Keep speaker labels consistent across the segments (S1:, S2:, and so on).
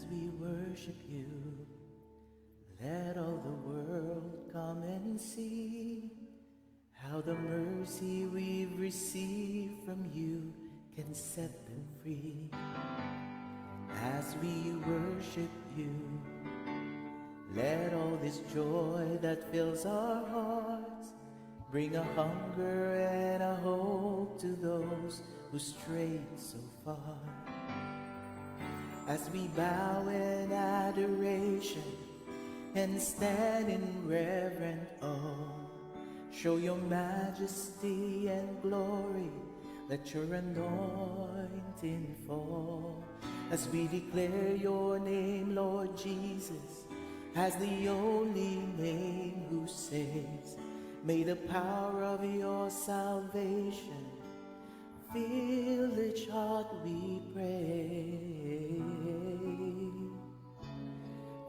S1: As we worship you, let all the world come and see how the mercy we've received from you can set them free. As we worship you, let all this joy that fills our hearts bring a hunger and a hope to those who strayed so far. As we bow in adoration and stand in reverent awe, show your majesty and glory, let your anointing fall. As we declare your name, Lord Jesus, as the only name who saves, may the power of your salvation fill each heart, we pray.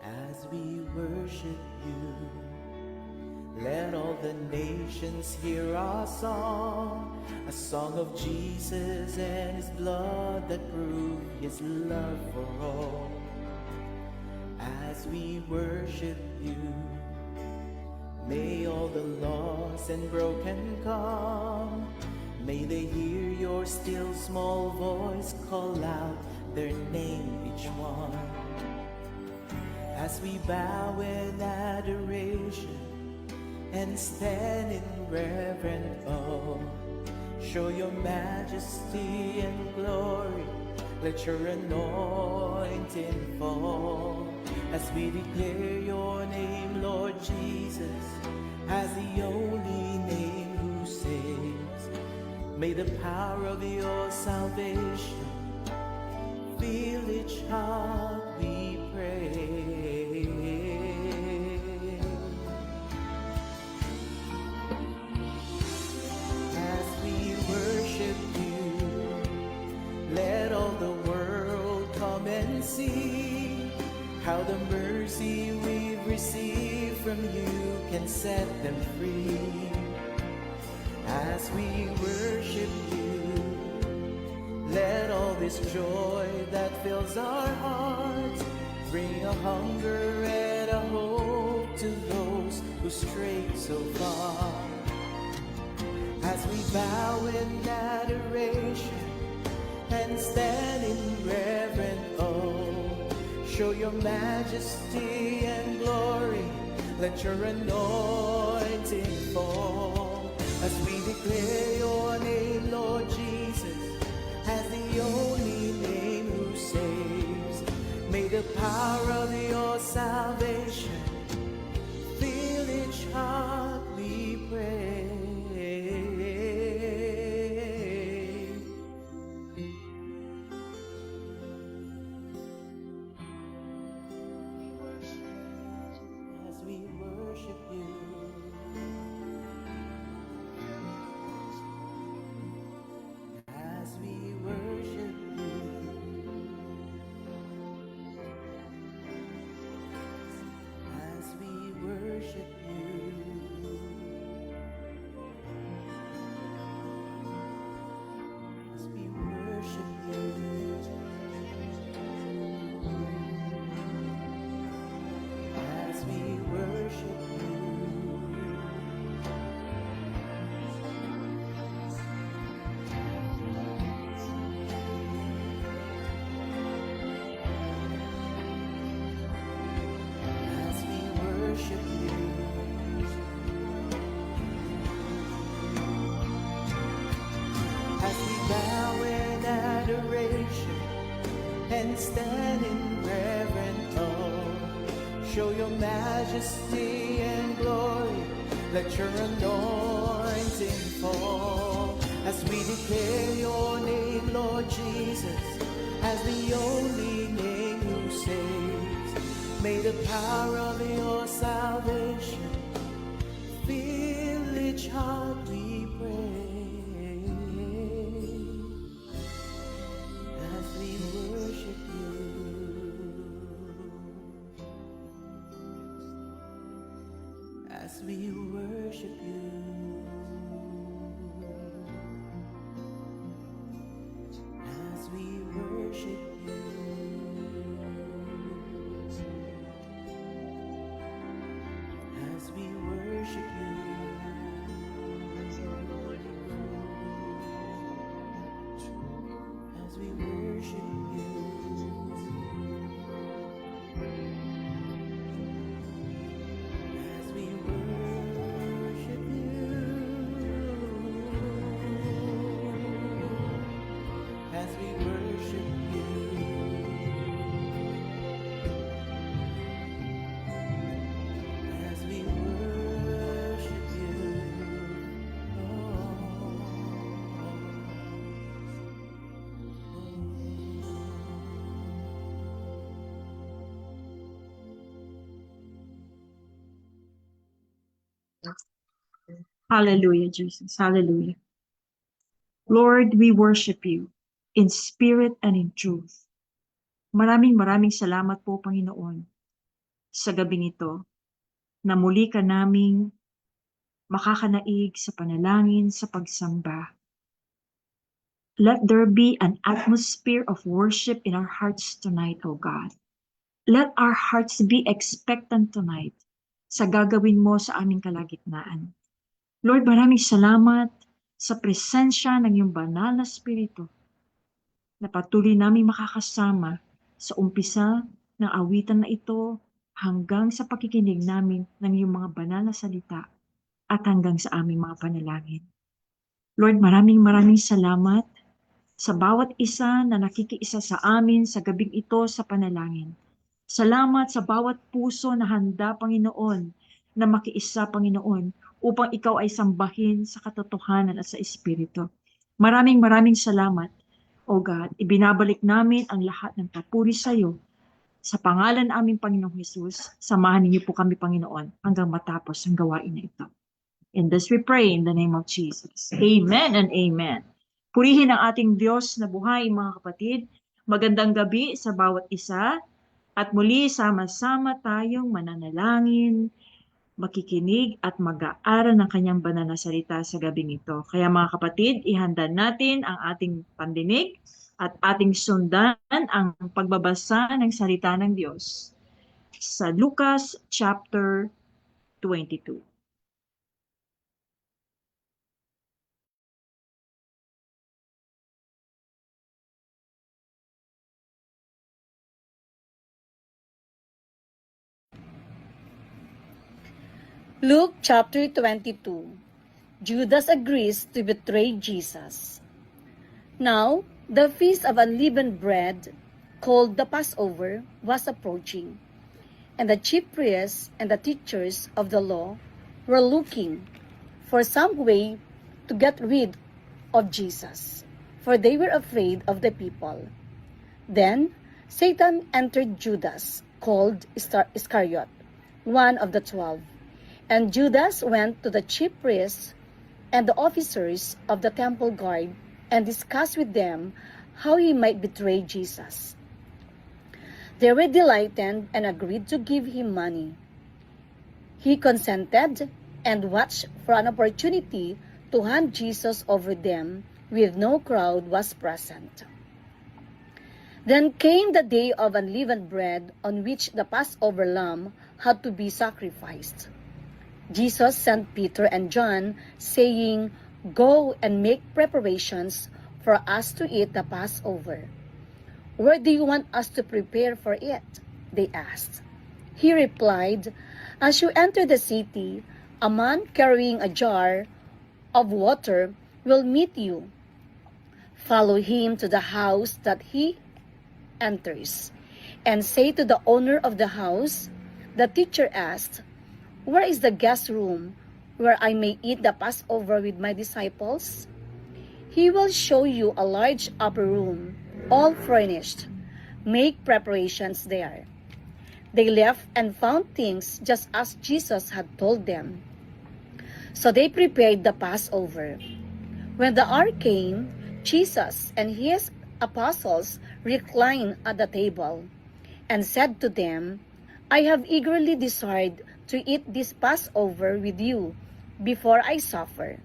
S1: As we worship you, let all the nations hear our song, a song of Jesus and his blood that proved his love for all. As we worship you, may all the lost and broken come. May they hear your still small voice call out their name, each one. As we bow in adoration and stand in reverent awe, show your majesty and glory, let your anointing fall. As we declare your name, Lord Jesus, as the only name who saves, may the power of your salvation fill each heart, we pray. As we worship you, let all the world come and see how the mercy we've received from you can set them free. As we worship you, let all this joy that fills our hearts bring a hunger and a hope to those who strayed so far. As we bow in adoration and stand in reverent awe, show your majesty and glory, let your anointing fall. As we declare your name, Lord Jesus, as the only name who saves, may the power of your salvation fill each heart, we pray. As we worship you, as we worship you, as we worship you, as we worship you, as we worship you. As we worship you, as we bow in adoration and stand in reverent awe, show your majesty and glory, let your anointing fall. As we declare your name, Lord Jesus, as the only name who saves, may the power of your salvation fill each heart, we pray. As we worship you, as we worship you, as we worship you.
S2: Hallelujah, Jesus. Hallelujah. Lord, we worship you in spirit and in truth. Maraming salamat po, Panginoon, sa gabing ito na muli ka naming makakanaig sa panalangin sa pagsamba. Let there be an atmosphere of worship in our hearts tonight, O God. Let our hearts be expectant tonight sa gagawin mo sa aming kalagitnaan. Lord, maraming salamat sa presensya ng iyong banal na spirito na patuloy namin makakasama sa umpisa ng awitan na ito hanggang sa pakikinig namin ng iyong mga banal na salita at hanggang sa aming mga panalangin. Lord, maraming salamat sa bawat isa na nakikiisa sa amin sa gabing ito sa panalangin. Salamat sa bawat puso na handa, Panginoon, na makiisa, Panginoon, upang ikaw ay sambahin sa katotohanan at sa Espiritu. Maraming salamat, O God. Ibinabalik namin ang lahat ng papuri sa iyo. Sa pangalan aming Panginoong Hesus, samahan niyo po kami, Panginoon, hanggang matapos ang gawain na ito. In this we pray in the name of Jesus. Amen and amen. Purihin ang ating Diyos na buhay, mga kapatid. Magandang gabi sa bawat isa. At muli, sama-sama tayong mananalangin, makikinig at mag-aaral ng kanyang banal na salita sa gabing ito. Kaya mga kapatid, ihanda natin ang ating pandinig at ating sundan ang pagbabasa ng salita ng Diyos sa Lucas chapter 22.
S3: Luke chapter 22. Judas agrees to betray Jesus. Now, the feast of unleavened bread, called the Passover, was approaching, and the chief priests and the teachers of the law were looking for some way to get rid of Jesus, for they were afraid of the people. Then Satan entered Judas, called Iscariot, one of the 12. And Judas went to the chief priests and the officers of the temple guard and discussed with them how he might betray Jesus. They were delighted and agreed to give him money. He consented and watched for an opportunity to hand Jesus over them when no crowd was present. Then came the day of unleavened bread on which the Passover lamb had to be sacrificed. Jesus sent Peter and John, saying, "Go and make preparations for us to eat the Passover." "Where do you want us to prepare for it?" they asked. He replied, "As you enter the city, a man carrying a jar of water will meet you. Follow him to the house that he enters, and say to the owner of the house, 'The teacher asked, where is the guest room where I may eat the Passover with my disciples?' He will show you a large upper room, all furnished. Make preparations there." They left and found things just as Jesus had told them. So they prepared the Passover. When the hour came, Jesus and his apostles reclined at the table and said to them, "I have eagerly desired to eat this Passover with you before I suffer.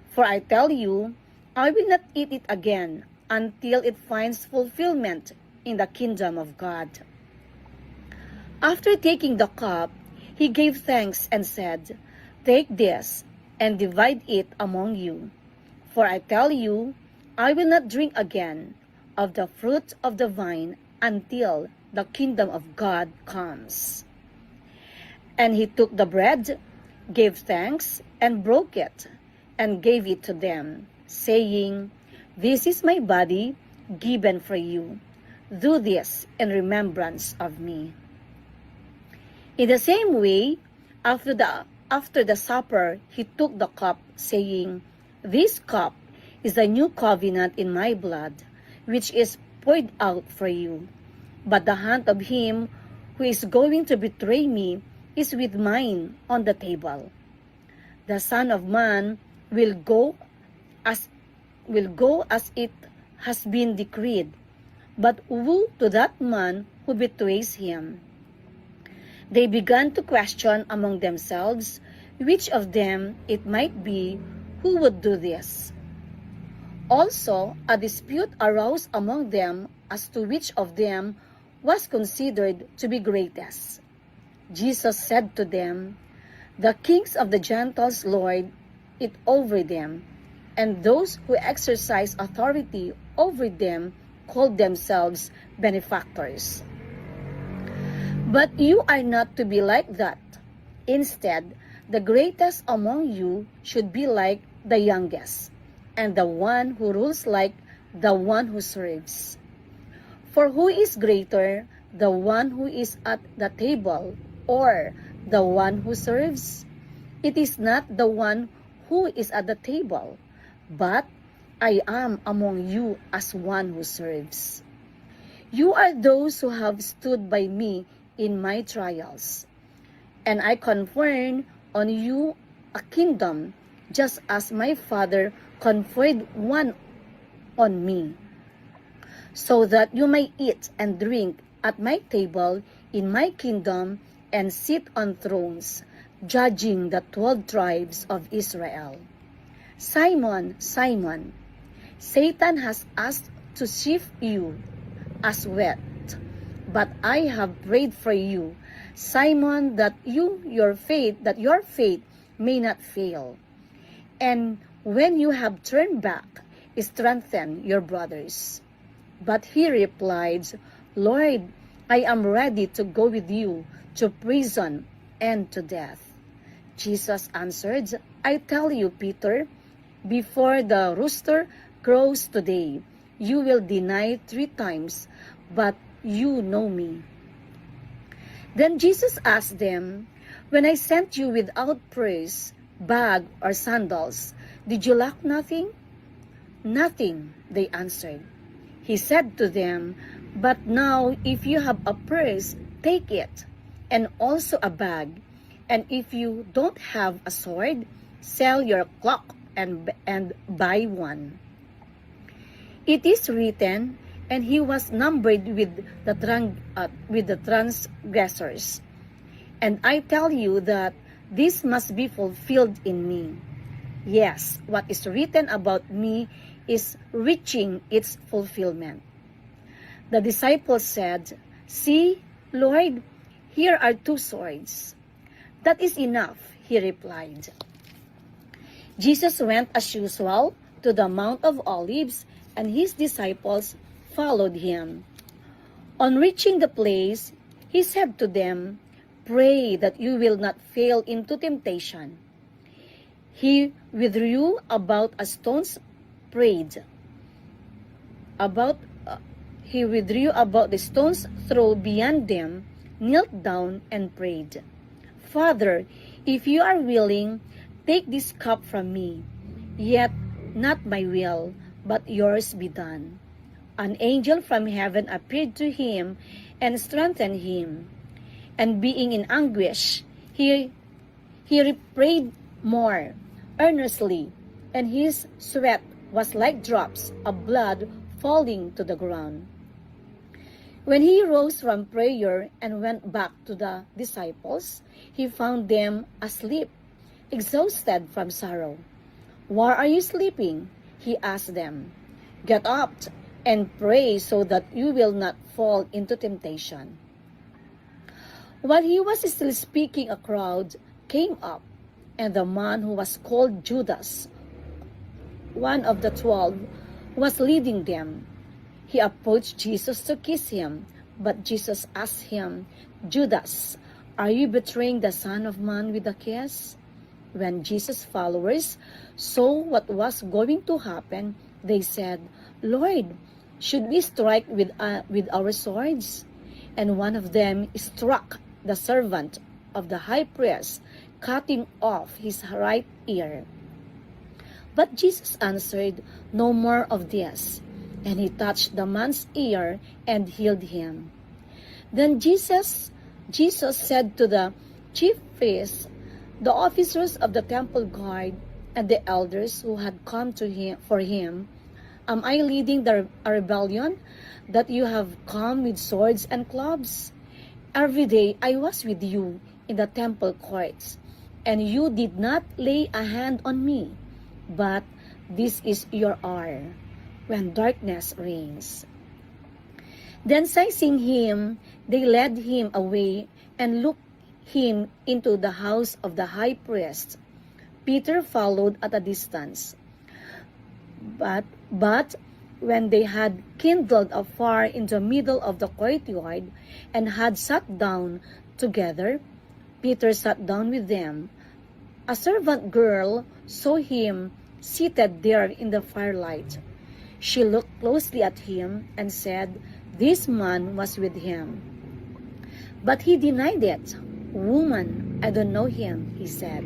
S3: For I tell you, I will not eat it again until it finds fulfillment in the kingdom of God." After taking the cup, he gave thanks and said, "Take this and divide it among you. For I tell you, I will not drink again of the fruit of the vine until the kingdom of God comes." And he took the bread, gave thanks, and broke it, and gave it to them, saying, "This is my body given for you. Do this in remembrance of me." In the same way, after the supper, he took the cup, saying, "This cup is the new covenant in my blood, which is poured out for you. But the hand of him who is going to betray me is with mine on the table. The Son of Man will go as it has been decreed. But woe to that man who betrays him." They began to question among themselves which of them it might be who would do this. Also, a dispute arose among them as to which of them was considered to be greatest. Jesus said to them, "The kings of the Gentiles lord it over them, and those who exercise authority over them call themselves benefactors. But you are not to be like that. Instead, the greatest among you should be like the youngest, and the one who rules like the one who serves. For who is greater, the one who is at the table, or the one who serves? It is not the one who is at the table, but I am among you as one who serves. You are those who have stood by me in my trials, and I conferred on you a kingdom, just as my Father conferred one on me, so that you may eat and drink at my table in my kingdom and sit on thrones, judging the 12 tribes of Israel. Simon, Simon, Satan has asked to sift you as wheat, but I have prayed for you, Simon, that your faith may not fail. And when you have turned back, strengthen your brothers." But he replied, "Lord, I am ready to go with you to prison and to death." Jesus answered, "I tell you, Peter, before the rooster crows today, you will deny 3 times, but you know me." Then Jesus asked them, "When I sent you without purse, bag, or sandals, did you lack nothing?" "Nothing," they answered. He said to them, "But now if you have a purse, take it, and also a bag. And if you don't have a sword, sell your cloak and buy one. It is written, and he was numbered with the transgressors. And I tell you that this must be fulfilled in me. Yes, what is written about me is reaching its fulfillment." The disciples said, "See, Lord, here are 2 swords." "That is enough," he replied. Jesus went as usual to the Mount of Olives, and his disciples followed him. On reaching the place, he said to them, "Pray that you will not fall into temptation." He withdrew about a stone's the stone's throw beyond them, knelt down and prayed, "Father, if you are willing, take this cup from me. Yet not my will, but yours be done." An angel from heaven appeared to him and strengthened him. And being in anguish, he prayed more earnestly, and his sweat was like drops of blood falling to the ground. When he rose from prayer and went back to the disciples, he found them asleep, exhausted from sorrow. "Why are you sleeping?" he asked them. "Get up and pray so that you will not fall into temptation." While he was still speaking, a crowd came up, and the man who was called Judas, one of the 12, was leading them. He approached Jesus to kiss him, but Jesus asked him, "Judas, are you betraying the Son of Man with a kiss?" When Jesus' followers saw what was going to happen, they said, "Lord, should we strike with our swords?" And one of them struck the servant of the high priest, cutting off his right ear. But Jesus answered, "No more of this." And he touched the man's ear and healed him. Then Jesus said to the chief priests, The officers of the temple guard and the elders who had come to him for him, am I leading a rebellion that you have come with swords and clubs? Every day I was with you in the temple courts, and you did not lay a hand on me. But this is your hour, when darkness reigns. Then seizing him, they led him away and looked him into the house of the high priest. Peter followed at a distance. But when they had kindled a fire in the middle of the courtyard and had sat down together, Peter sat down with them. A servant girl saw him seated there in the firelight. She looked closely at him and said, "This man was with him." But he denied it. "Woman, I don't know him," he said.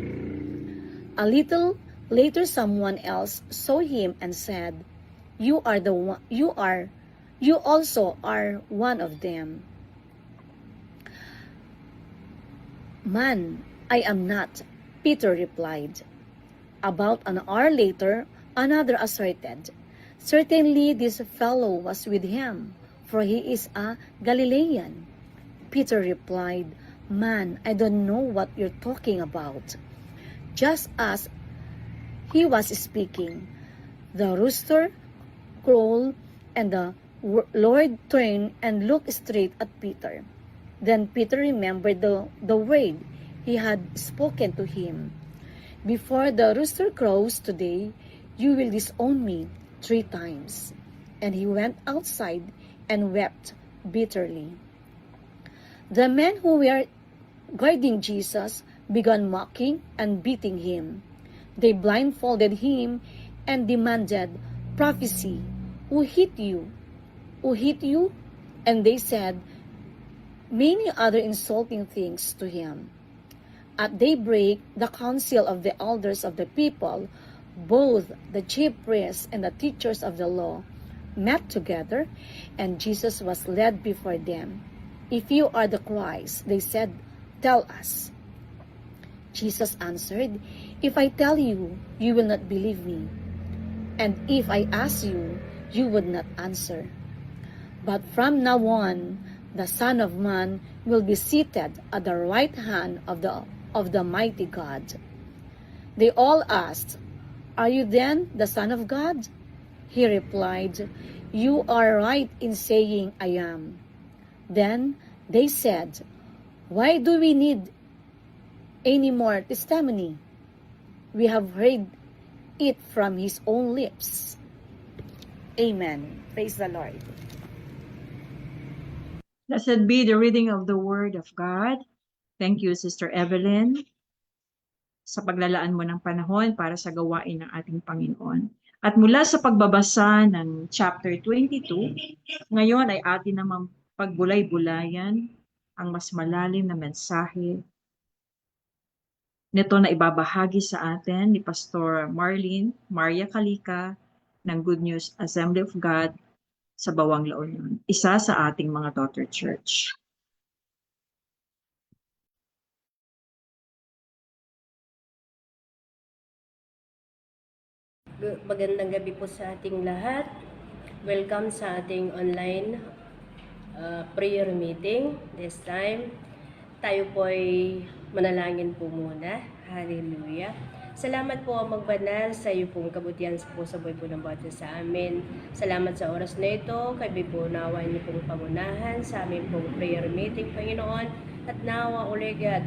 S3: A little later someone else saw him and said, You also are one of them." "Man, I am not," Peter replied. About an hour later, another asserted, "Certainly this fellow was with him, for he is a Galilean." Peter replied, "Man, I don't know what you're talking about." Just as he was speaking, the rooster crowed, and the Lord turned and looked straight at Peter. Then Peter remembered the word he had spoken to him. "Before the rooster crows today, you will disown me 3 times." And he went outside and wept bitterly. The men who were guarding Jesus began mocking and beating him. They blindfolded him and demanded, "Prophecy, who hit you? Who hit you?" And they said many other insulting things to him. At daybreak, the council of the elders of the people, both the chief priests and the teachers of the law, met together, and Jesus was led before them. "If you are the Christ," they said, "tell us." Jesus answered, "If I tell you, you will not believe me. And if I ask you, you would not answer. But from now on, the Son of Man will be seated at the right hand of the mighty God." They all asked, "Are you then the Son of God?" He replied, "You are right in saying I am." Then they said, "Why do we need any more testimony? We have heard it from his own lips." Amen. Praise the Lord.
S2: Blessed be the reading of the Word of God. Thank you, Sister Evelyn, sa paglalaan mo ng panahon para sa gawain ng ating Panginoon. At mula sa pagbabasa ng chapter 22, ngayon ay atin namang pagbulay-bulayan ang mas malalim na mensahe nito na ibabahagi sa atin ni Pastor Marlene Maria Calika ng Good News Assembly of God sa Bawang La Union, isa sa ating mga daughter church.
S4: Magandang gabi po sa ating lahat. Welcome sa ating online prayer meeting. This time, tayo po ay manalangin po muna. Hallelujah. Salamat po ang magbanal sa iyo pong kabutihan po sa buhay po ng bawat isa sa amin. Salamat sa oras na ito. Kami po nawa niyo pong pangunahan sa aming pong prayer meeting, Panginoon. At nawa uligad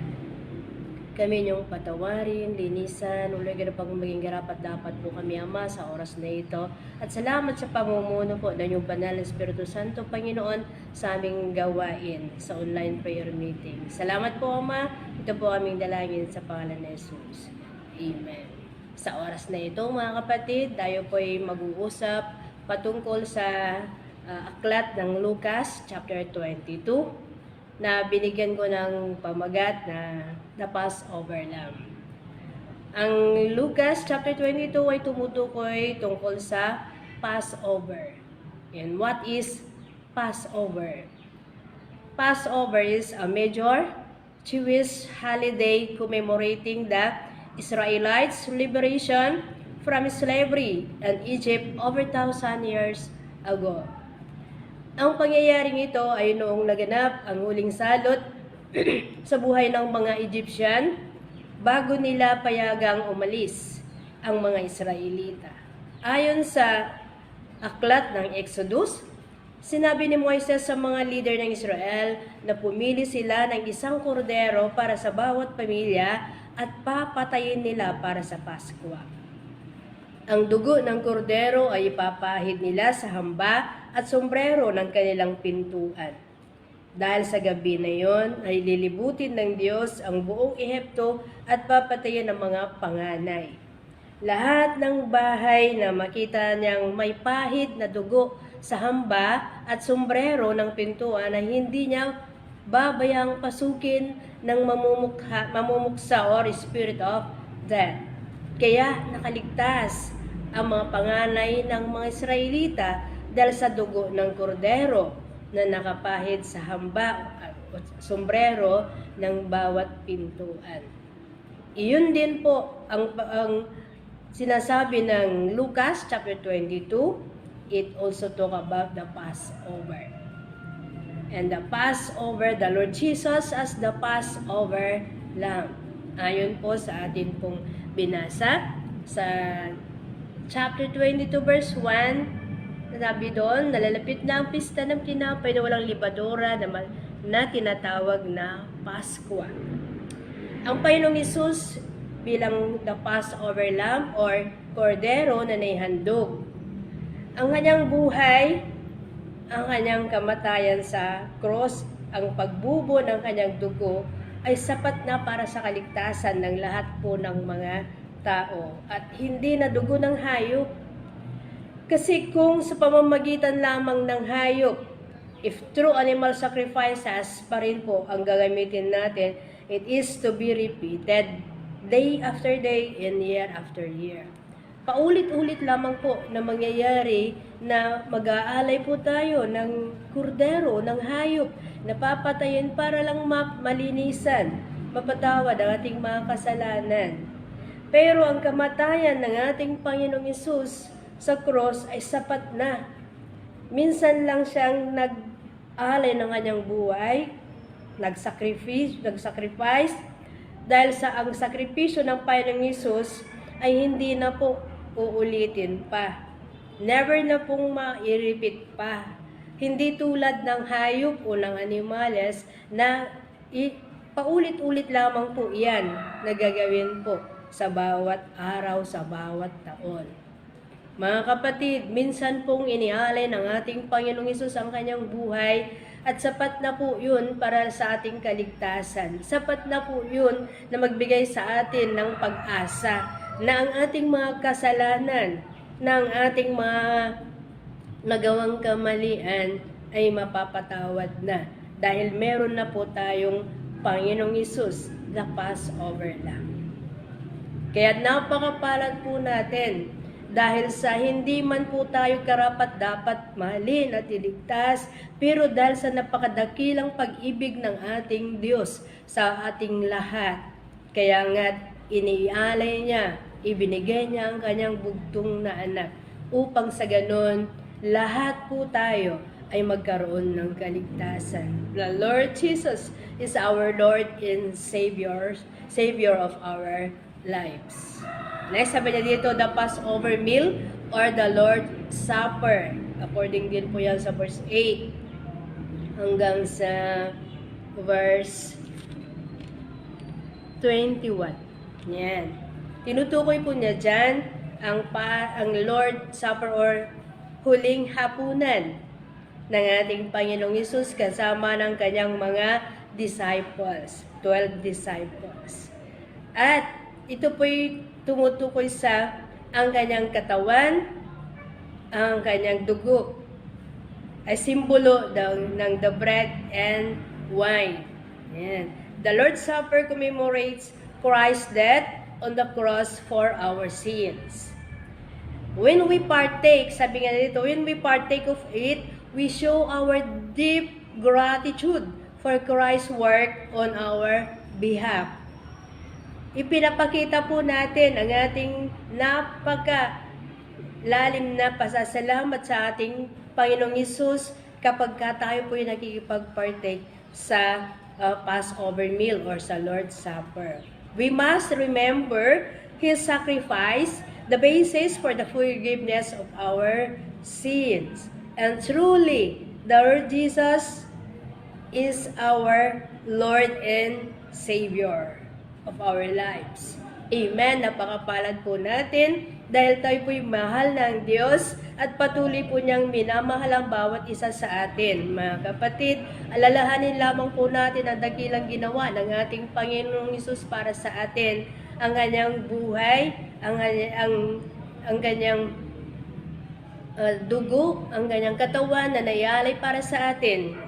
S4: kami niyong patawarin, linisan, uligad pang maging garapat dapat po kami, Ama, sa oras na ito. At salamat sa pamumuno po ng iyong banal na Espiritu Santo, Panginoon, sa aming gawain sa online prayer meeting. Salamat po, Ama. Ito po aming dalangin sa pangalan ni Jesus. Amen. Sa oras na ito, mga kapatid, tayo po ay mag-uusap patungkol sa aklat ng Lucas, chapter 22, na binigyan ko ng pamagat na The Passover Lamb. Ang Lucas chapter 22 ay tumutukoy tungkol sa Passover. And what is Passover? Passover is a major Jewish holiday commemorating the Israelites' liberation from slavery in Egypt over 1,000 years ago. Ang pangyayaring ito ay noong naganap ang huling salot sa buhay ng mga Egyptian bago nila payagang umalis ang mga Israelita. Ayon sa aklat ng Exodus, sinabi ni Moises sa mga leader ng Israel na pumili sila ng isang kordero para sa bawat pamilya at papatayin nila para sa Paskwa. Ang dugo ng kordero ay ipapahid nila sa hamba at sombrero ng kanilang pintuan. Dahil sa gabi na iyon ay lilibutin ng Diyos ang buong Ehipto at papatayin ang mga panganay. Lahat ng bahay na makita niyang may pahid na dugo sa hamba at sombrero ng pintuan ay hindi niya babayang pasukin ng mamumuksa or spirit of death. Kaya nakaligtas ang mga panganay ng mga Israelita dahil sa dugo ng kordero na nakapahid sa hamba at sombrero ng bawat pintuan. Iyon din po ang sinasabi ng Lucas chapter 22. It also talk about the Passover. And the Passover, the Lord Jesus as the Passover Lamb. Ayon po sa atin pong binasa sa chapter 22 verse 1, sabi doon, nalalapit na ang pista ng tinapay na walang libadura na tinatawag na Paskwa. Ang Panginoong Hesus bilang the Passover Lamb or kordero na naihandog. Ang kanyang buhay, ang kanyang kamatayan sa cross, ang pagbubo ng kanyang dugo ay sapat na para sa kaligtasan ng lahat po ng mga tao at hindi na dugo ng hayop. Kasi kung sa pamamagitan lamang ng hayop, if true animal sacrifices pa rin po ang gagamitin natin, it is to be repeated day after day and year after year. Paulit-ulit lamang po na mangyayari na mag-aalay po tayo ng kordero, ng hayop, na papatayin para lang malinisan, mapatawad ang ating mga kasalanan. Pero ang kamatayan ng ating Panginoong Hesus sa cross ay sapat na. Minsan lang siyang nag-alay ng kanyang buhay, nag-sacrifice, dahil sa ang sakripisyo ng Panginoong Hesus ay hindi na po uulitin pa. Never na pong ma-repeat pa. Hindi tulad ng hayop o ng animales na paulit-ulit lamang po yan na gagawin po sa bawat araw, sa bawat taon. Mga kapatid, minsan pong inialay ng ating Panginoong Hesus ang kanyang buhay at sapat na po yun para sa ating kaligtasan. Sapat na po yun na magbigay sa atin ng pag-asa na ang ating mga kasalanan, na ang ating mga nagawang kamalian ay mapapatawad na. Dahil meron na po tayong Panginoong Hesus, the Passover Lamb. Kaya napakapalad po natin dahil sa hindi man po tayo karapat dapat mahalin at iligtas, pero dahil sa napakadakilang pag-ibig ng ating Diyos sa ating lahat, kaya nga inialay niya, ibinigay niya ang kanyang bugtong na anak upang sa ganon lahat po tayo ay magkaroon ng kaligtasan. The Lord Jesus is our Lord and Savior of our lives. Next, sabi niya dito, the Passover meal or the Lord's Supper. According din po yan sa verse 8 hanggang sa verse 21. Yan. Tinutukoy po niya dyan ang Lord's Supper or huling hapunan ng ating Panginoong Hesus kasama ng kanyang mga disciples, 12 disciples. At ito po'y tumutukoy sa ang kanyang katawan, ang kanyang dugo, ay simbolo ng the bread and wine. Yan. The Lord's Supper commemorates Christ's death on the cross for our sins. When we partake, sabi nga dito, when we partake of it, we show our deep gratitude for Christ's work on our behalf. Ipinapakita po natin ang ating lalim na pasasalamat sa ating Panginoong Hesus kapag tayo po yung nakikipag-partake sa Passover meal or sa Lord's Supper. We must remember His sacrifice, the basis for the forgiveness of our sins. And truly, the Lord Jesus is our Lord and Savior of our lives. Amen. Napakapalad po natin dahil tayo po'y mahal ng Diyos at patuloy po niyang minamahal ang bawat isa sa atin. Mga kapatid, alalahanin lamang po natin ang dakilang ginawa ng ating Panginoong Hesus para sa atin. Ang kanyang buhay, ang kanyang dugo, ang kanyang katawan na nayalay para sa atin.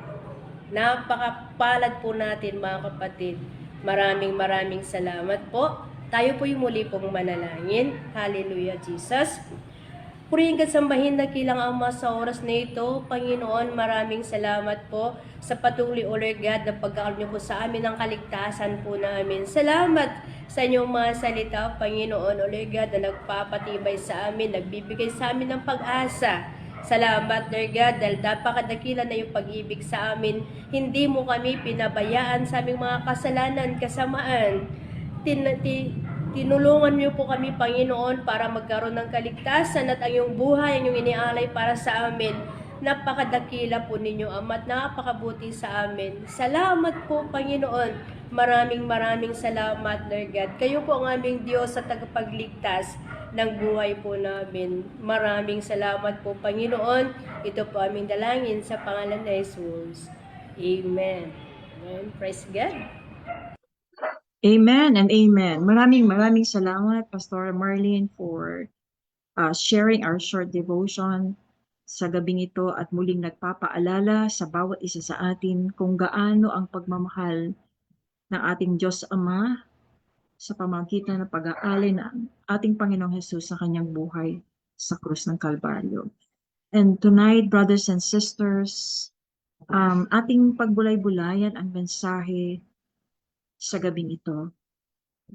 S4: Napakapalad po natin mga kapatid. Maraming salamat po. Tayo po'y muli pong manalangin. Hallelujah, Jesus. Purihin ka sambahin na kilang Ama sa oras na ito. Panginoon, maraming salamat po sa patuloy, O Lord God, na pagkakaroon niyo po sa amin ng kaligtasan po namin. Salamat sa inyong mga salita, Panginoon, O Lord God, na nagpapatibay sa amin, nagbibigay sa amin ng pag-asa. Salamat, Lord God, dahil napakadakila na yung pag-ibig sa amin. Hindi mo kami pinabayaan sa aming mga kasalanan, kasamaan. Tinulungan niyo po kami, Panginoon, para magkaroon ng kaligtasan at ang iyong buhay, ang iyong inialay para sa amin. Napakadakila po ninyo, Ama, at napakabuti sa amin. Salamat po, Panginoon. Maraming salamat, Lord God. Kayo po ang aming Diyos sa tagapagligtas ng buhay po namin. Maraming salamat po, Panginoon. Ito po aming dalangin sa pangalan ni Jesus. Amen. Amen. Praise God.
S2: Amen and amen. Maraming salamat, Pastor Marlene, for sharing our short devotion sa gabing ito at muling nagpapaalala sa bawat isa sa atin kung gaano ang pagmamahal ng ating Diyos Ama sa pamamagitan ng pag-aalay ng ating Panginoong Hesus sa kanyang buhay sa krus ng Kalbaryo. And tonight, brothers and sisters, ating pagbulay-bulayan ang mensahe sa gabing ito.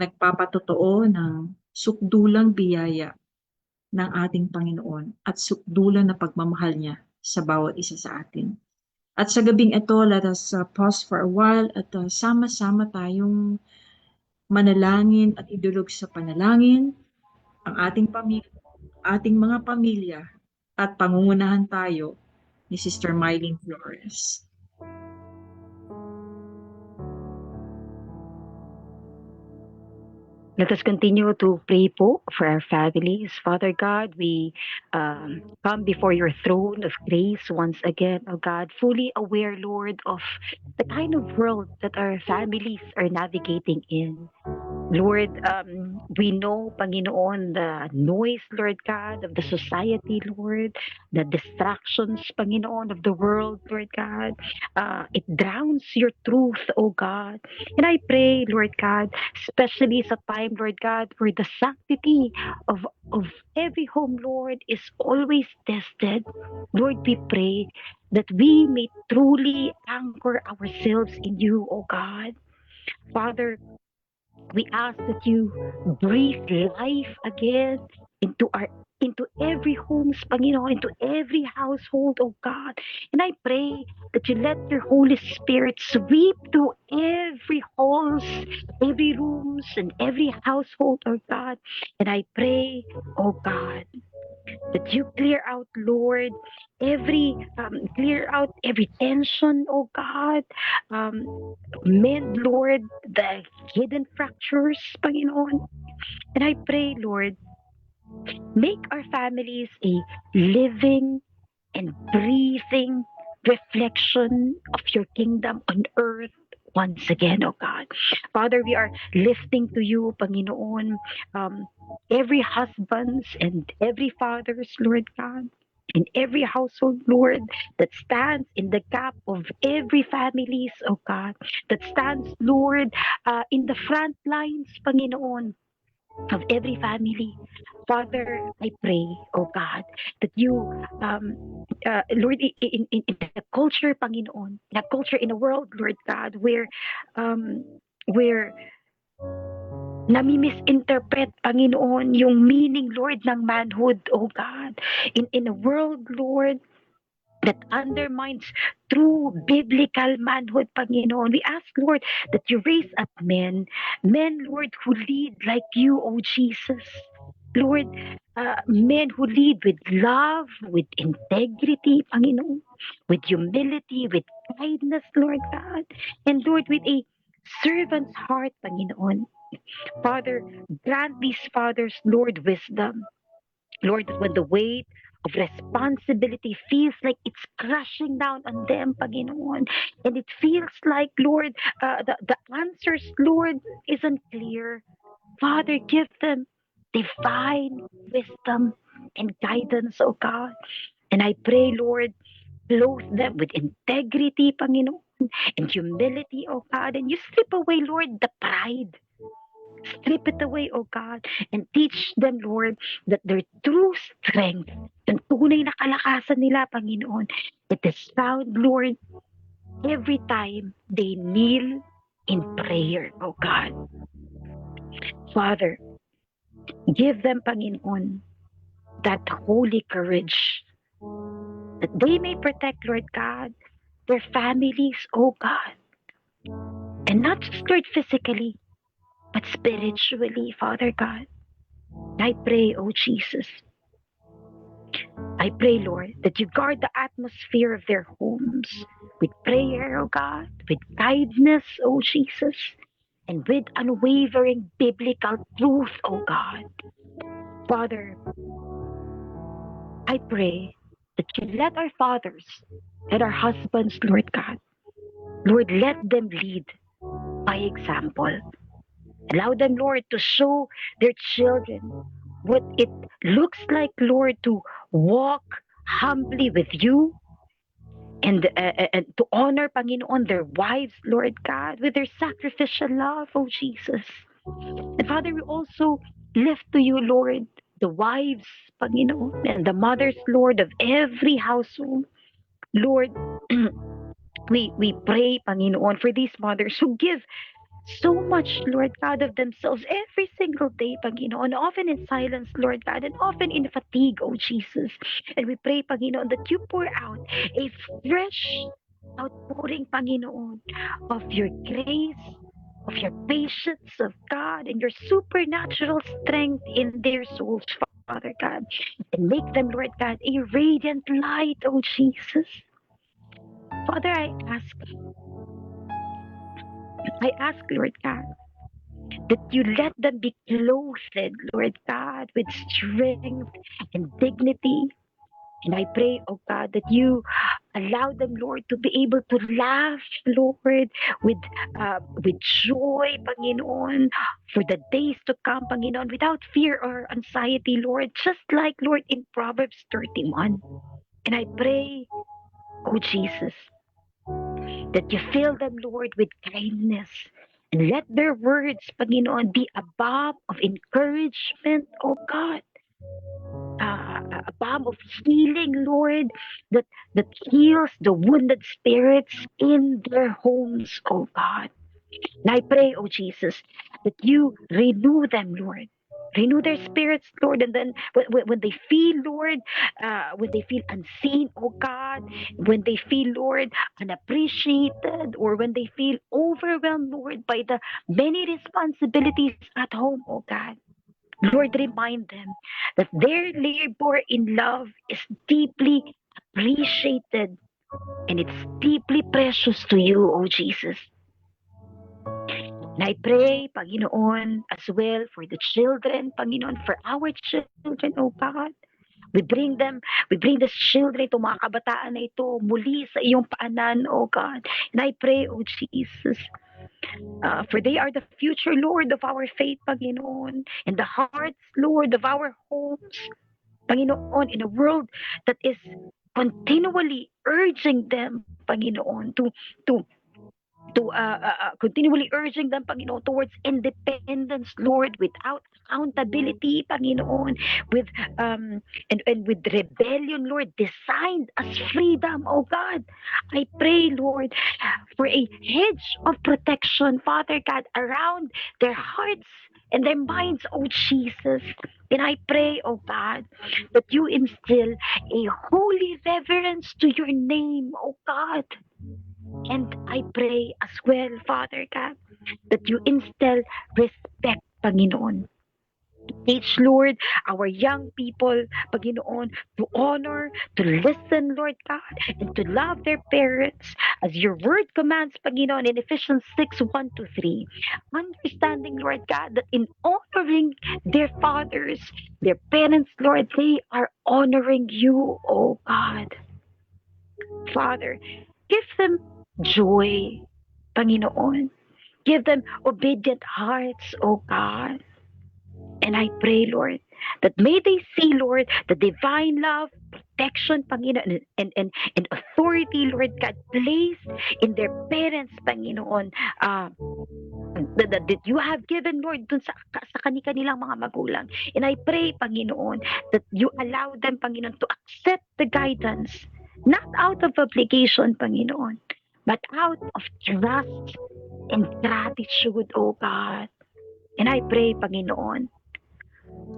S2: Nagpapatotoo ng sukdulang biyaya ng ating Panginoon at sukdulang na pagmamahal niya sa bawat isa sa atin. At sa gabing ito, let us pause for a while at sama-sama tayong manalangin at idulog sa panalangin ang ating ating mga pamilya at pangungunahan tayo ni Sister Mylene Flores.
S5: Let us continue to pray po for our families. Father God, we come before your throne of grace once again, oh God, fully aware, Lord, of the kind of world that our families are navigating in. Lord, we know, Panginoon, the noise, Lord God, of the society, Lord, the distractions, Panginoon, of the world, Lord God. It drowns your truth, oh God. And I pray, Lord God, especially sa time, Lord God, where the sanctity of every home, Lord, is always tested. Lord, we pray that we may truly anchor ourselves in you, oh God. Father, we ask that you breathe life again into every homes, Panginoon, into every household, oh God. And I pray that you let your Holy Spirit sweep through every halls, every rooms, and every household, oh God. And I pray, oh God, that you clear out, Lord, clear out every tension, oh God. Mend, Lord, the hidden fractures, Panginoon. And I pray, Lord, make our families a living and breathing reflection of your kingdom on earth once again, oh God. Father, we are lifting to you, Panginoon, every husbands and every fathers, Lord God, in every household, Lord, that stands in the gap of every families, oh God, that stands, Lord, in the front lines, Panginoon, of every family. Father, I pray, oh God, that you, Lord, in the culture, Panginoon, in a culture, in a world, Lord God, where where nami-misinterpret, Panginoon, yung meaning, Lord, ng manhood, oh God. In a world, Lord, that undermines true biblical manhood, Panginoon. We ask, Lord, that you raise up men, Lord, who lead like you, oh Jesus. Lord, men who lead with love, with integrity, Panginoon, with humility, with kindness, Lord God, and Lord, with a servant's heart, Panginoon. Father, grant these fathers, Lord, wisdom. Lord, that when the weight of responsibility feels like it's crushing down on them, Panginoon, and it feels like, Lord, the answers, Lord, isn't clear. Father, give them divine wisdom and guidance, oh God. And I pray, Lord, clothe them with integrity, Panginoon, and humility, oh God. And you strip away, Lord, the pride. Strip it away, oh God, and teach them, Lord, that their true strength, yung tunay na kalakasan nila, Panginoon, it is found, Lord, every time they kneel in prayer, oh God. Father, give them, Panginoon, that holy courage that they may protect, Lord God, their families, oh God, and not just, Lord, physically, but spiritually, Father God. I pray, oh Jesus, I pray, Lord, that you guard the atmosphere of their homes with prayer, oh God, with kindness, oh Jesus, and with unwavering biblical truth, oh God. Father, I pray that you let our fathers and our husbands, Lord God, Lord, let them lead by example. Allow them, Lord, to show their children what it looks like, Lord, to walk humbly with you and to honor, Panginoon, their wives, Lord God, with their sacrificial love, oh Jesus. And Father, we also lift to you, Lord, the wives, Panginoon, and the mothers, Lord, of every household. Lord, we pray, Panginoon, for these mothers who give so much, Lord God, of themselves every single day, Panginoon, often in silence, Lord God, and often in fatigue, oh Jesus. And we pray, Panginoon, that you pour out a fresh outpouring, Panginoon, of your grace, of your patience, of God, and your supernatural strength in their souls, Father God. And make them, Lord God, a radiant light, oh Jesus. Father, I ask, Lord God, that you let them be clothed, Lord God, with strength and dignity. And I pray, oh God, that you allow them, Lord, to be able to laugh, Lord, with joy, Panginoon, for the days to come, Panginoon, without fear or anxiety, Lord, just like, Lord, in Proverbs 31. And I pray, oh Jesus, that you fill them, Lord, with kindness. And let their words, Panginoon, be a balm of encouragement, oh God. A balm of healing, Lord, that heals the wounded spirits in their homes, oh God. And I pray, oh Jesus, that you renew them, Lord. Renew their spirits, Lord. And then when they feel, Lord, when they feel unseen, oh God, when they feel, Lord, unappreciated, or when they feel overwhelmed, Lord, by the many responsibilities at home, oh God, Lord, remind them that their labor in love is deeply appreciated and it's deeply precious to you, oh Jesus. And I pray, Panginoon, as well for the children, Panginoon, for our children, oh God. We bring these children, ito mga kabataan na ito, muli sa iyong paanan, oh God. And I pray, oh Jesus, for they are the future, Lord, of our faith, Panginoon, and the hearts, Lord, of our homes, Panginoon, in a world that is continually urging them, Panginoon, to continually urging them, Panginoon, towards independence, Lord, without accountability, Panginoon, with and with rebellion, Lord, designed as freedom, oh God. I pray, Lord, for a hedge of protection, Father God, around their hearts and their minds, oh Jesus. And I pray, oh God, that you instill a holy reverence to your name, oh God. And I pray as well, Father God, that you instill respect, Panginoon. Teach, Lord, our young people, Panginoon, to honor, to listen, Lord God, and to love their parents as your word commands, Panginoon, in Ephesians 6:1-3. Understanding, Lord God, that in honoring their fathers, their parents, Lord, they are honoring you, oh God. Father, give them joy, Panginoon. Give them obedient hearts, oh God. And I pray, Lord, that may they see, Lord, the divine love, protection, Panginoon, and authority, Lord God, placed in their parents, Panginoon, uh, that you have given, Lord, dun sa kanilang mga magulang. And I pray, Panginoon, that you allow them, Panginoon, to accept the guidance, not out of obligation, Panginoon, but out of trust and gratitude, oh God. And I pray, Panginoon,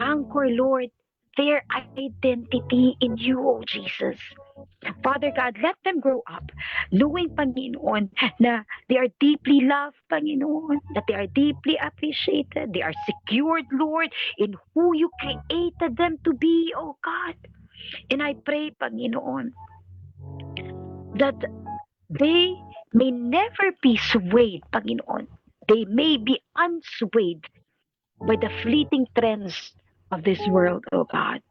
S5: anchor, Lord, their identity in you, oh Jesus. Father God, let them grow up knowing, Panginoon, na they are deeply loved, Panginoon, that they are deeply appreciated, they are secured, Lord, in who you created them to be, oh God. And I pray, Panginoon, that they may never be swayed, Panginoon. They may be unswayed by the fleeting trends of this world, oh God.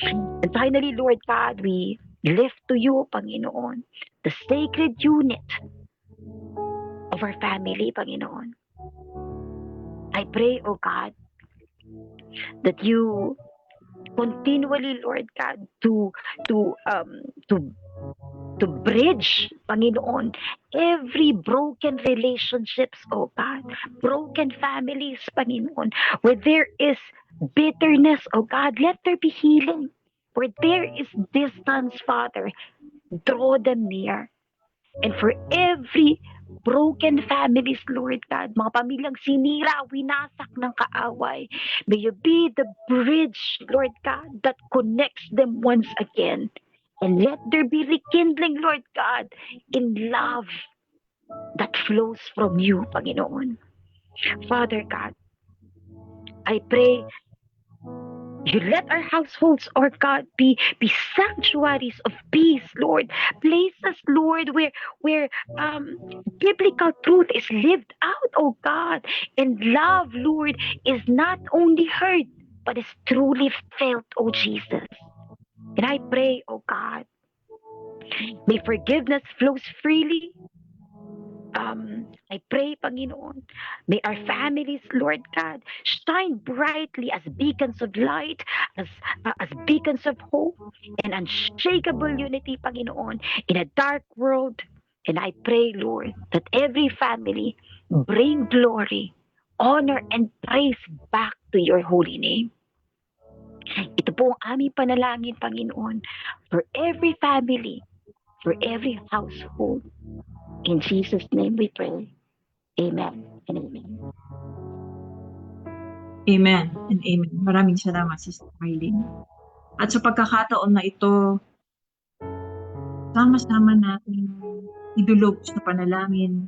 S5: And finally, Lord God, we lift to you, Panginoon, the sacred unit of our family, Panginoon. I pray, oh God, that you continually, Lord God, to to bridge, Panginoon, every broken relationships, oh God, broken families, Panginoon, where there is bitterness, oh God, let there be healing. Where there is distance, Father, draw them near. And for every broken families, Lord God, mga pamilyang sinira, winasak ng kaaway, may you be the bridge, Lord God, that connects them once again. And let there be rekindling, Lord God, in love that flows from you, Panginoon. Father God, I pray you let our households, or God, be sanctuaries of peace, Lord. Places, Lord, where biblical truth is lived out, oh God, and love, Lord, is not only heard but is truly felt, oh Jesus. And I pray, oh God, may forgiveness flows freely. I pray, Panginoon, may our families, Lord God, shine brightly as beacons of light, as beacons of hope, and unshakable unity, Panginoon, in a dark world. And I pray, Lord, that every family bring glory, honor, and praise back to your holy name. Ito po ang aming panalangin, Panginoon, for every family, for every household. In Jesus' name we pray. Amen and amen.
S2: Amen and amen. Maraming salamat, Sister Marlene. At sa pagkakataon na ito, sama-sama natin idulog sa panalangin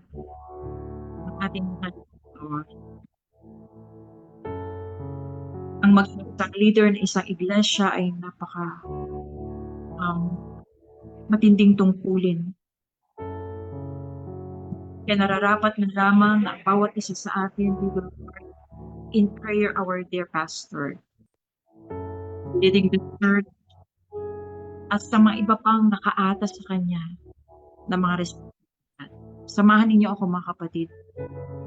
S2: ng ating mga pastor. Ang maging isang leader ng isang iglesia ay napaka matinding tungkulin. Kaya nararapat na lamang na ang bawat isa sa atin, we will pray in prayer our dear pastor, leading the church, at sa mga iba pang nakaatas sa kanya na mga responsibilidad. Samahan ninyo ako, mga kapatid.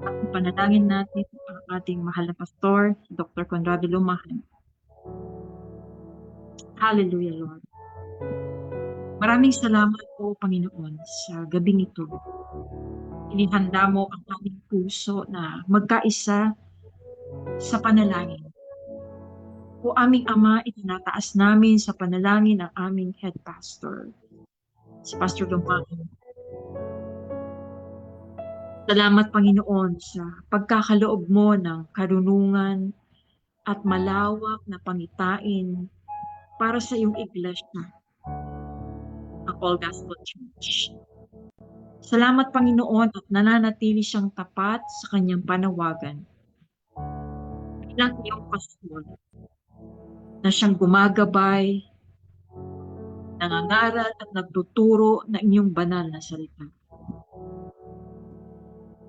S2: At panalangin natin ang ating mahal na pastor, Dr. Conrado Lumahan. Hallelujah, Lord. Maraming salamat po, Panginoon, sa gabing ito. Inihanda mo ang aming puso na magkaisa sa panalangin. O aming Ama, itinataas namin sa panalangin ang aming head pastor, si Pastor Lumahan. Salamat, Panginoon, sa pagkakaloob mo ng karunungan at malawak na pangitain para sa iyong iglesia, ang All Gospel Church. Salamat, Panginoon, at nananatili siyang tapat sa kanyang panawagan bilang iyong pastor na siyang gumagabay, nangangaral at nagtuturo ng inyong banal na salita.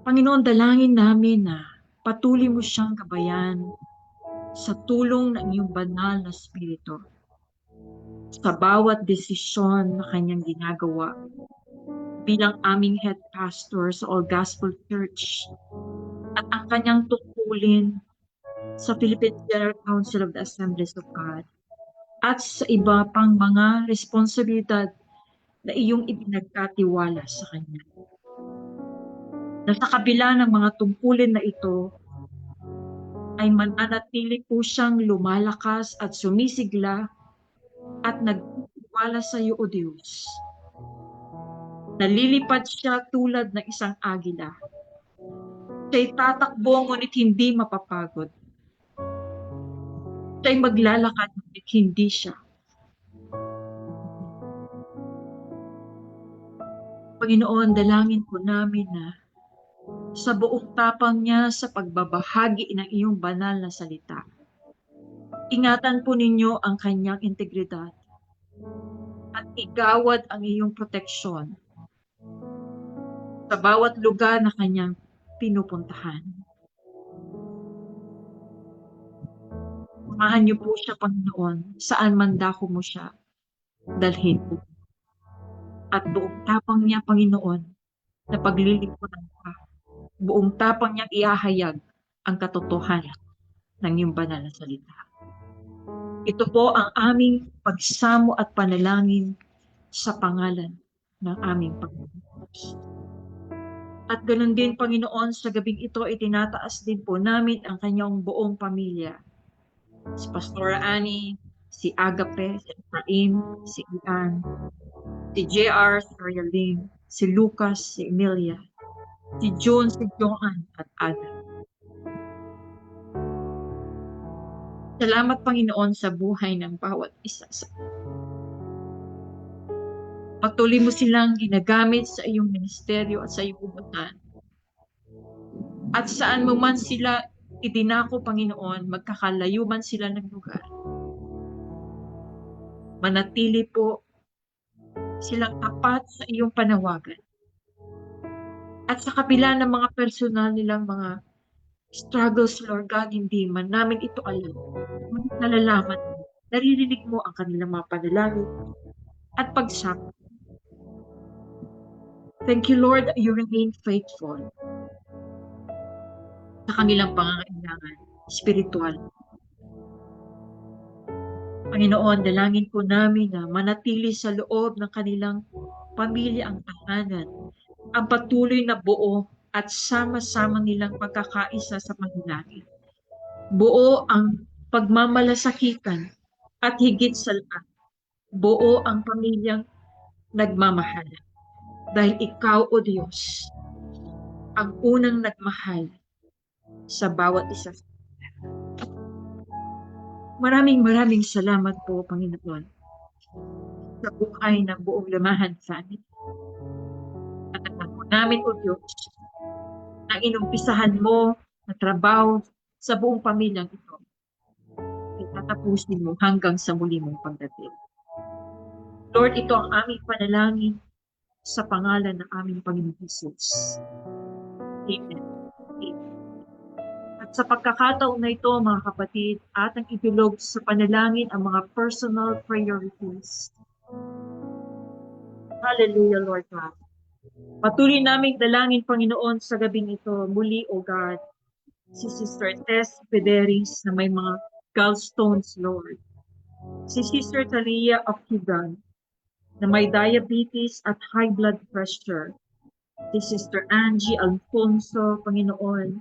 S2: Panginoon, dalangin namin na patuloy mo siyang gabayan sa tulong ng iyong banal na spirito sa bawat desisyon na kanyang ginagawa bilang aming head pastor sa All Gospel Church at ang kanyang tungkulin sa Philippine General Council of the Assemblies of God at sa iba pang mga responsibilidad na iyong ipinagkatiwala sa kanya. Na sa kabila ng mga tungkulin na ito, ay mananatili po siyang lumalakas at sumisigla at nagtitiwala sa iyo, O Diyos. Nalilipad siya tulad ng isang agila. Siya'y tatakbo ngunit hindi mapapagod. Siya'y maglalakad ngunit hindi siya. Panginoon, dalangin po namin na sa buong tapang niya sa pagbabahagi ng iyong banal na salita, ingatan po ninyo ang kanyang integridad at igawad ang iyong proteksyon sa bawat lugar na kanyang pinupuntahan. Samahan niyo po siya, Panginoon, saan man dako mo siya dalhin po. At buong tapang niya, Panginoon, na paglilingkuran ka, buong tapang niyang iahayag ang katotohanan ng iyong banal na salita. Ito po ang aming pagsamo at panalangin sa pangalan ng aming Panginoon. At ganoon din, Panginoon, sa gabing ito, itinataas din po namin ang kanyang buong pamilya. Si Pastora Annie, si Agape, si Efraim, si Ian, si JR, si Royaling, si Lucas, si Emilia, si John, si Joan, at Ada. Salamat, Panginoon, sa buhay ng bawat isa sa patuloy mo silang ginagamit sa iyong ministeryo at sa iyong ubutan. At saan mo man sila idinako, Panginoon, magkakalayo man sila ng lugar. Manatili po silang tapat sa iyong panawagan. At sa kabila ng mga personal nilang mga struggles, Lord God, hindi man namin ito alam. Ngunit nalalaman mo, naririnig mo ang kanilang mga panalangin at pagsama. Thank you, Lord, that you remain faithful sa kanilang pangangailangan spiritual. Panginoon, dalangin po namin na manatili sa loob ng kanilang pamilya ang tahanan, ang patuloy na buo at sama-sama nilang pagkakaisa sa panalangin. Buo ang pagmamalasakitan at higit sa lahat, buo ang pamilyang nagmamahal. Dahil ikaw, O Diyos, ang unang nagmahal sa bawat isa. Maraming salamat po, Panginoon, sa buhay ng buong Lamahan Family. At alam po namin, O Diyos, na inumpisahan mo na trabaho sa buong pamilyang ito. Itatapusin mo hanggang sa muli mong pagdating. Lord, ito ang aming panalangin sa pangalan ng aming Panginoon Jesus. Amen. At sa pagkakataon na ito, mga kapatid, atang itulog sa panalangin ang mga personal priorities. Hallelujah, Lord God. Patuloy naming dalangin, Panginoon, sa gabing ito. Muli, O God, si Sister Tess Pederis na may mga gallstones, Lord. Si Sister Talia of Kigan na may diabetes at high blood pressure. si Sister Angie Alfonso, Panginoon,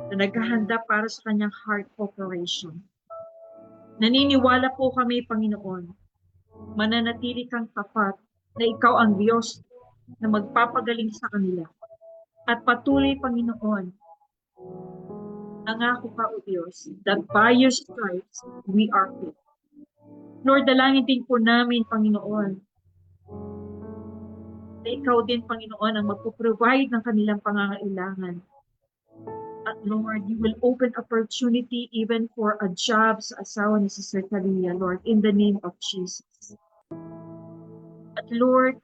S2: na naghahanda para sa kanyang heart operation. Naniniwala po kami, Panginoon, mananatili kang tapat na ikaw ang Diyos na magpapagaling sa kanila. At patuloy, Panginoon, nangako ka, O Diyos, that by your stripes we are healed. Lord, dalangin din po namin, Panginoon, na ikaw din, Panginoon, ang magpo-provide ng kanilang pangangailangan. At Lord, you will open opportunity even for a job sa asawa ni Sister Talia, Lord, in the name of Jesus. At Lord,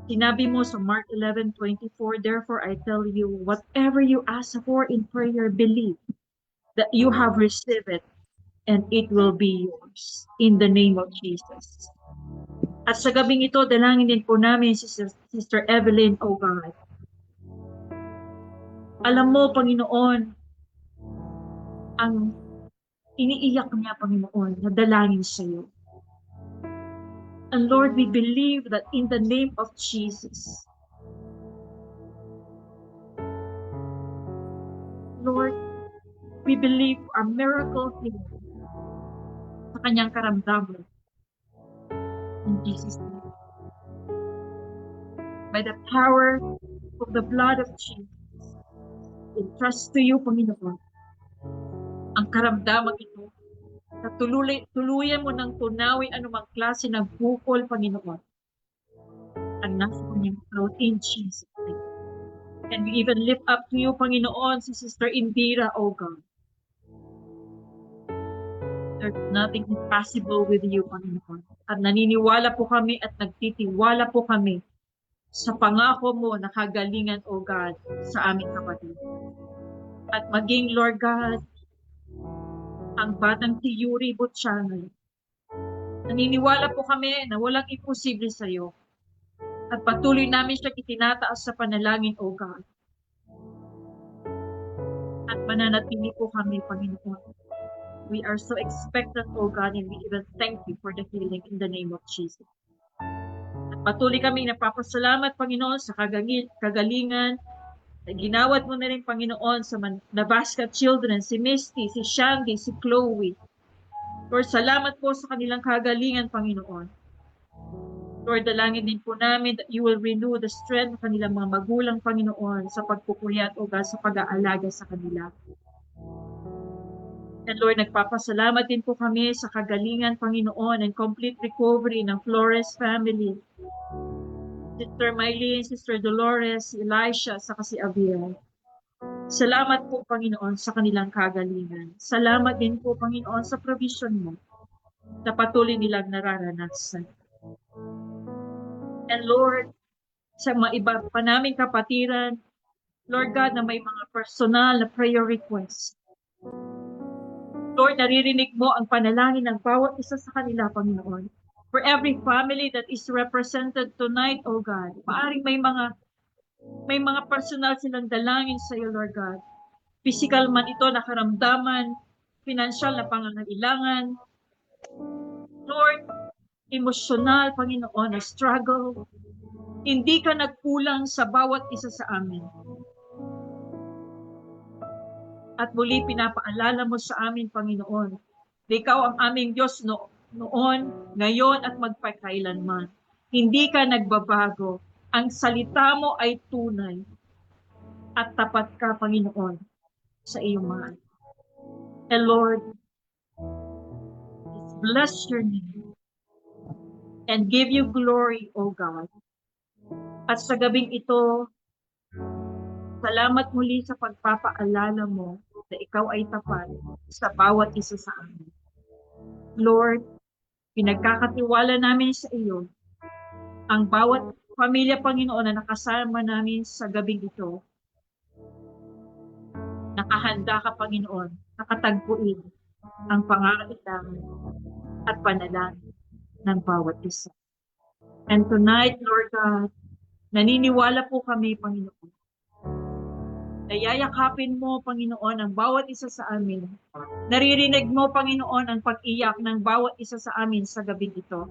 S2: sinabi mo sa Mark 11:24, therefore I tell you, whatever you ask for in prayer, believe that you have received it and it will be yours in the name of Jesus. At sa gabing ito, dalangin din po namin si Sister Evelyn, O God. Alam mo, Panginoon, ang iniiyak niya, Panginoon, na dalangin sa iyo. And Lord, we believe that in the name of Jesus, Lord, we believe a miracle healing sa kanyang karamdaman. In Jesus' name. By the power of the blood of Jesus, we trust to you, Panginoon, ang karamdaman ito, na tuluyan mo ng tunawin anumang klase ng bukol, Panginoon, ang nasa kanyang throat in Jesus' name. And we even lift up to you, Panginoon, si Sister Indira, O God. There's nothing impossible with you, Panginoon. At naniniwala po kami at nagtitiwala po kami sa pangako mo na kagalingan, O God, sa aming kapatid. At maging, Lord God, ang batang si Yuri Butchanay. Naniniwala po kami na walang imposible sa iyo. At patuloy namin siya itinataas sa panalangin, O God. At mananatili po kami, Panginoon. We are so expectant, O God, and we even thank you for the healing in the name of Jesus. At patuloy kami napapasalamat, Panginoon, sa kagalingan na ginawad mo na rin, Panginoon, sa Nabasca children, si Misty, si Shandy, si Chloe. Lord, salamat po sa kanilang kagalingan, Panginoon. Lord, dalangin din po namin that you will renew the strength ng kanilang mga magulang, Panginoon, sa pagpupuyat, O God, sa pag-aalaga sa kanila. And Lord, nagpapasalamat din po kami sa kagalingan, Panginoon, and complete recovery ng Flores family. Sister Mylene, Sister Dolores, Elisha, saka si Abiel. Salamat po, Panginoon, sa kanilang kagalingan. Salamat din po, Panginoon, sa provision mo na patuloy nilang nararanasan. And Lord, sa mga iba pa naming kapatiran, Lord God, na may mga personal na prayer requests. Lord, naririnig mo ang panalangin ng bawat isa sa kanila, Panginoon. For every family that is represented tonight, O God, maaring may mga personal silang dalangin sa iyo, Lord God. Physical man ito na karamdaman, financial na pangangailangan. Lord, emosyonal, Panginoon, na struggle. Hindi ka nagkulang sa bawat isa sa amin. At muli pinapaalala mo sa amin, Panginoon, na ikaw ang aming Diyos noon, ngayon at magpakailanman. Hindi ka nagbabago. Ang salita mo ay tunay at tapat ka, Panginoon, sa iyong mga anak. And Lord, bless your name and give you glory, O God. At sa gabing ito, salamat muli sa pagpapaalala mo na ikaw ay tapat sa bawat isa sa amin. Lord, pinagkakatiwala namin sa iyo ang bawat pamilya, Panginoon, na nakasama namin sa gabing ito. Nakahanda ka, Panginoon, nakatagpuin ang pangangailangan at panalangin ng bawat isa. And tonight, Lord God, naniniwala po kami, Panginoon, nayayakapin mo, Panginoon, ang bawat isa sa amin. Naririnig mo, Panginoon, ang pag-iyak ng bawat isa sa amin sa gabing ito.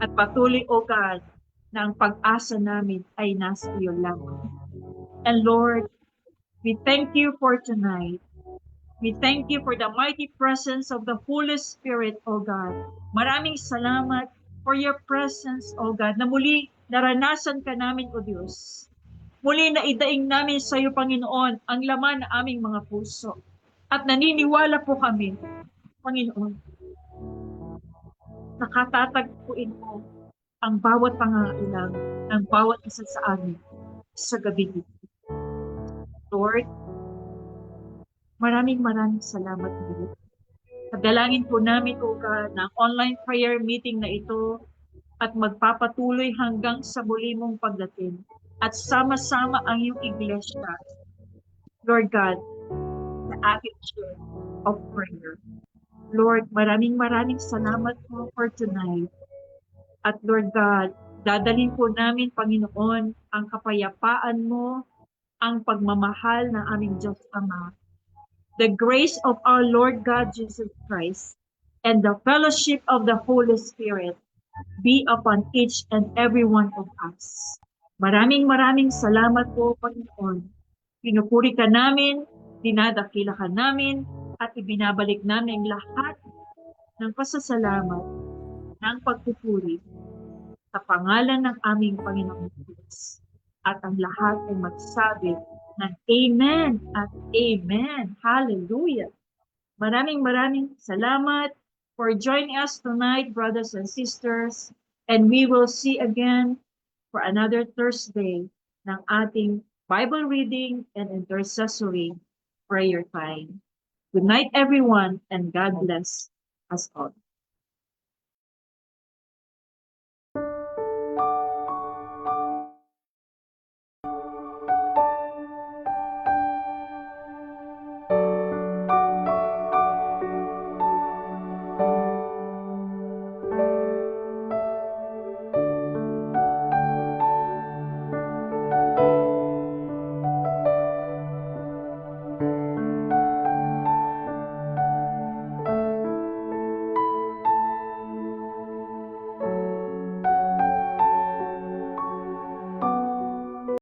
S2: At patuloy, O God, na ang pag-asa namin ay nasa iyo lamang. And Lord, we thank you for tonight. We thank you for the mighty presence of the Holy Spirit, O God. Maraming salamat for your presence, O God, na muli naranasan ka namin, O Diyos. Muli na idaing namin sa iyo, Panginoon, ang laman ng aming mga puso. At naniniwala po kami, Panginoon, nakatatagpuin mo ang bawat pangangailangan ng bawat isa sa amin sa gabi nito. Lord, maraming salamat po. Padalangin po namin, O God, na online prayer meeting na ito at magpapatuloy hanggang sa muli mong pagdating. At sama-sama ang iyong iglesia, Lord God, sa ating church of prayer. Lord, maraming salamat po for tonight. At Lord God, dadalhin po namin, Panginoon, ang kapayapaan mo, ang pagmamahal ng aming Diyos Ama, the grace of our Lord God Jesus Christ, and the fellowship of the Holy Spirit be upon each and every one of us. Maraming salamat po, Panginoon. Pinupuri ka namin, dinadakila ka namin, at ibinabalik namin lahat ng pasasalamat, ng pagpupuri sa pangalan ng aming Panginoong Diyos. At ang lahat ay magsabi ng Amen at Amen. Hallelujah. Maraming salamat for joining us tonight, brothers and sisters. And we will see again for another Thursday ng ating Bible reading and intercessory prayer time. Good night, everyone, and God bless us all.